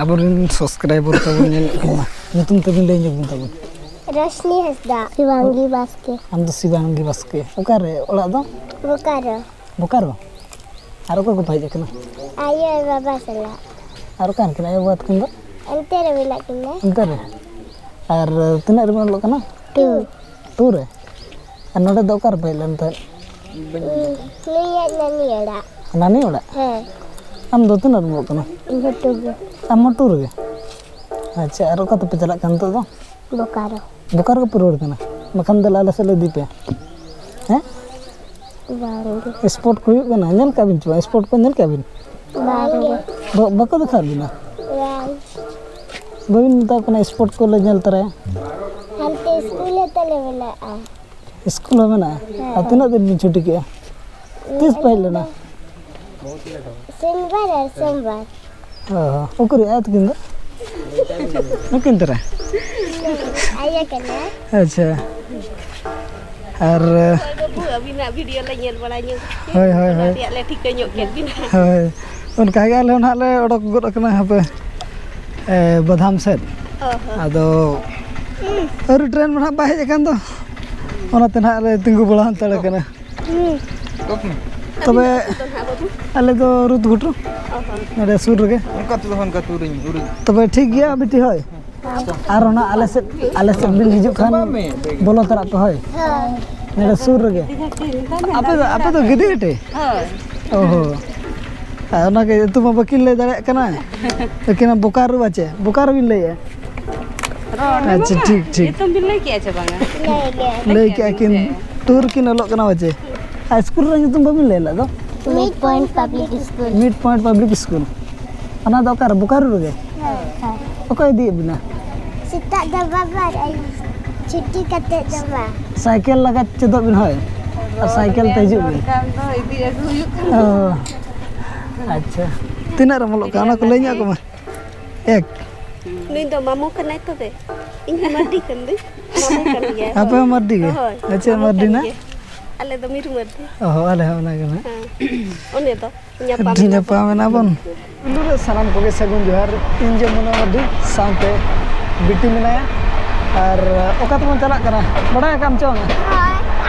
Aborin subscriber tabun nyel kuma. Nyutum tabin lay nyutum tabun. Roshni Hasda, Sivangi Baske. Am to Sivangi Baske. Okare ola do? Bokaro. Bokaro. Aro ko ko bhai ekna. Ayo baba sala. Aro kan kena buat kendo? Ante re bila kena. Ante re. Ar tina re lo kana? Tu. Tu re. Ar node do kar bhai lan ta. Niya nani ada. Nani ola? He. Am do tina re lo kana? Motu. Am motor ge. Acha aro ka to pe chalak kan to do? Bokaro. Bokaro ko puror kana. Makan dalala sele dipe. He? Bangi. Sport ko yuk kana nyel kabin chwa sport ko nyel kabin. Bangi. Bako dikhar bina. Bangi. Babin ta kana sport ko le nyel tara. Ante school tele bila a. School में ना अतना दिन में छुट्टी किया किस पहले ना सोमवार है सोमवार हाँ ओकरे आत किंदा किन तरह आया करना अच्छा और अभी ना वीडियो ले nyel bala nyu हाय हाय हाय dia le thik nyok ket bina हाय उनका क्या ले उन्हें ले उड़क गुड़ करना है पे बादाम सेट आदो और ट्रेन में ना बाहर जाकर तो ona tena ale tinggu bola antara kana tobe ale do rut gutu nade sur ge उनका तो हन का तुरिंग tobe ठीक gya biti hoy ar ona ale se bin hijuk khan bolo tara pe hoy nade sur ge ape to gidi gete oho ona ke tuma bakil le dare kana lekina bokaro bin le ya अच्छा ठीक ठीक ये तुम bill ले के अच्छा बांगा ले के किन टूर किन लोग कना बचे स्कूल रे तुम बबिन ले ला दो Mid Point Public School. Mid point public school अना दो कर बुकारू रे ओके दी बिना Sita dah babar ay cuti kata sama. Cycle लगा चदो बिन होय और साइकिल तेजु बिन काम तो इदी एसु युक अच्छा तीना रे मोलो काना को लेnya को मा एक नुई तो मामू कनाय तो दे इन मर्दी कन दे मामू कन गया apa mardi ge अच्छा mardi na ale do miru merde oh ale ona gana one to nyapa dinya pamena bon dulu salam ko ge sagun johar inje mona mardi sante biti menaya ar oka tuh chalak kana bada kam chong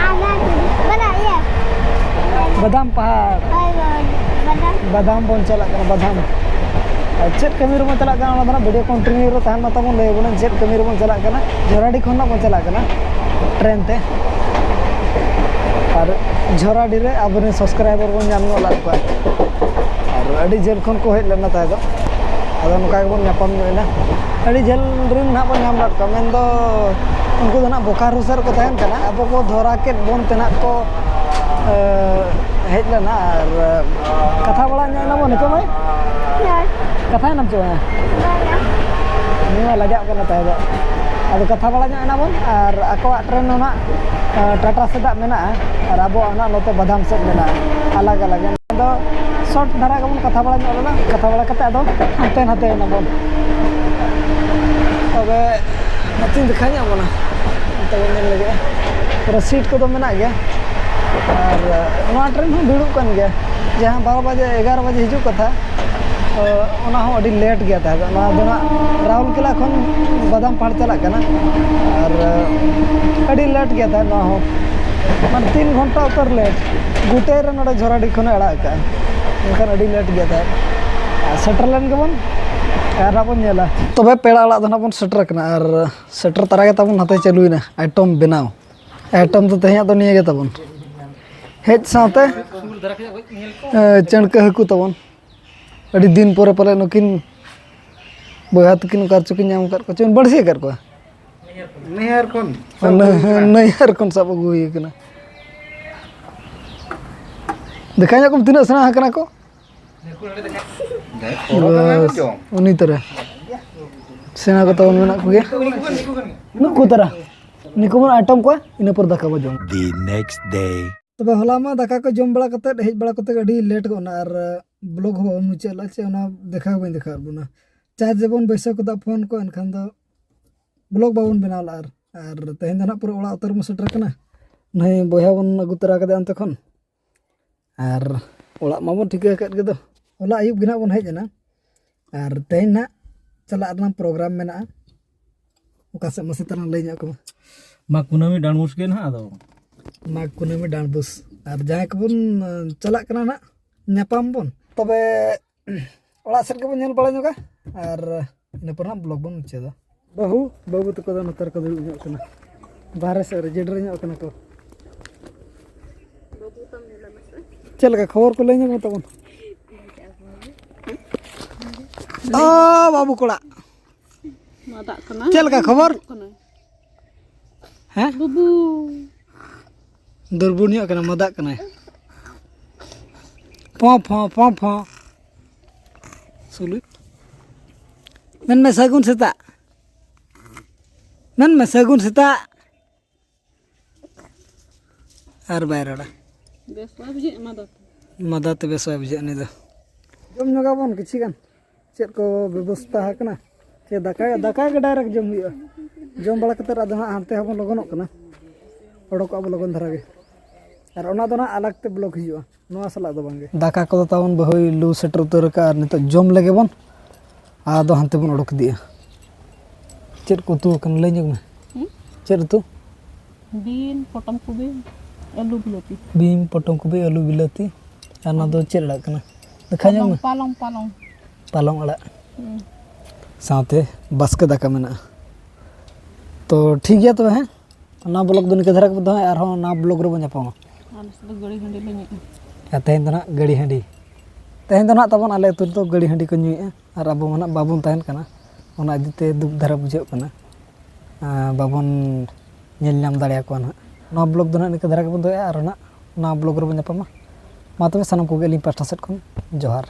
Ada mana ya? badam pahar badam bon chalak kana badam check कमी room चला करना video continue रो तहन मत मन लेबो check कमी room चला करना झोराडी खन ना चला करना ट्रेन ते और झोराडी रे आबरे सब्सक्राइबर बन जाम नो लाग पा और अडी जेल खन को हेज लेना ताय दो आदो नका बन न्यापम नोइना अडी जेल रिन ना बन नाम लाग कमेन दो उनको दना बोकारो सर को तहन कना अब को धोरा के बोन तना को हेज लेना और कथा बड़ा ना बन के भाई कथा नाम चो निवा लajak kana tay do ado katha bala nya ana bon ar akwa train ona tata seda mena ar abo ana note badam set mena alag alag ado short dhara kabon katha bala nya ola katha bala kate ado hante na bon abe natin dikhanya bona to men lage pura seat ko do mena gaya ar ona train ho biduk kan gaya jahan 12 baje 11 baje hiju katha ona ho adi late gaya tha ona dona Rahul किला खन बादाम पहाड़ चला करना और अड़ी late गया था ना हो मन 3 घंटा उतर लेट गुटे रे नडे झोराडी खन अड़ा का एखन अड़ी लेट गया था सेटरलैंड के बन कार अपन नेला तबे पेड़ा अड़ा दना बन सेटर कना और सेटर तरा के तबन हते चलुइना आइटम बनाओ आइटम तो तहिया तो निये गे तबन हेज साथे चणके हकु तबन अड़ी दिन परे पले नकिन बोया तकिन कर चुकी नाम कर को चुन बड़सी कर को निहार कोन नैहर कोन सब गुई कना दिखाया को तिना सना कना को उनी तरह सेना को तो मेना को नुको तरह निको मन आइटम को इन पर दका बजो The next day. तबे होला मा दका को जम बड़ा कते हेज बड़ा कते अडी लेट को ना और ब्लॉग हो मुचेला से ओना देखा बइन देखा बुना चार्ज जबन बैसा को दा फोन को एनखान द ब्लॉग बाबन बनाला और तहन दना पूरा ओड़ा उतर मसटर कना नहीं बोया बन अगु तरा कदे अंत खन और ओड़ा माबन ठीक कद के दो होला आयुब गिना बन हेज ना और तहन ना चला प्रोग्राम में ओका से मसे तना लई ᱧᱚᱜ ᱠᱚᱢᱟ माग कुनामी डांडमुस के ना आदो माग कुनामी डांडबुस और जहाँ को बन चला कना ना ᱧᱟᱯᱟᱢ बन तबे ओड़ा सेट के बन ñᱮᱞ बड़ा ᱧᱚᱜᱟ और इन पर ना ब्लॉग बन मुचादा बाबू बाबू तक ᱫᱚ ᱱᱚᱛᱟᱨ ᱠᱚ ᱫᱩᱲᱩᱵ ᱧᱚᱜ ᱠᱟᱱᱟ बाहर से रेजिडर ᱧᱚᱜ ᱠᱟᱱᱟ को चल का खबर को लई ᱧᱚᱜ तबन आ बाबू कोड़ा मादा कना चल का खबर हैं बुबू दुर्बुनिया कना मदा कना पॉ पॉ पॉ पॉ सुलु मन में सगुन सेता मन में सगुन सेता आर बायराडा बेसवा बुझे मादा मदा ते बेसवा बुझे नि द जम नगा बन किछि गान चेत को व्यवस्था हकना चे दाका दाका के डायरेक्ट जम हुआ जम बड़ा कतर आदो हांते हबन लगनक कना ओडो को अब लगन धरा गे और ओना दो ना अलग ते ब्लॉक हिजुआ नोआ सला दो बांगे दाका को तावन बहई लू सेटर उतर का नित जम लगे बन आदो हांते बन ओडक दिया चेत को तू कन लई जग में चेत तू बीन पटम कुबे आलू बिलाती बीम पटम कुबे आलू बिलाती आना दो चेत लग कना देखा जग में पालंग पालंग पालंग अड़ा साथे बास्के दाका मेना तो ठीक गया तो है ना ब्लॉग दुनिया धरा के दो और ना ब्लॉग रे बन पामा गड़ी हंडी ले तेहन ना गड़ी हंडी तेहन ना तबन आले तुर तो गड़ी हंडी को नुए और अब मना बाबन तहन कना ओना इदीते दुख धरा बुझे कना बाबन नेल नाम दाड़िया को ना ब्लॉग दो ना निका धरा के बन दो और ना ब्लॉग रे बन पामा मा तबे सनम को गेली पास्टा सेट खन जोहार।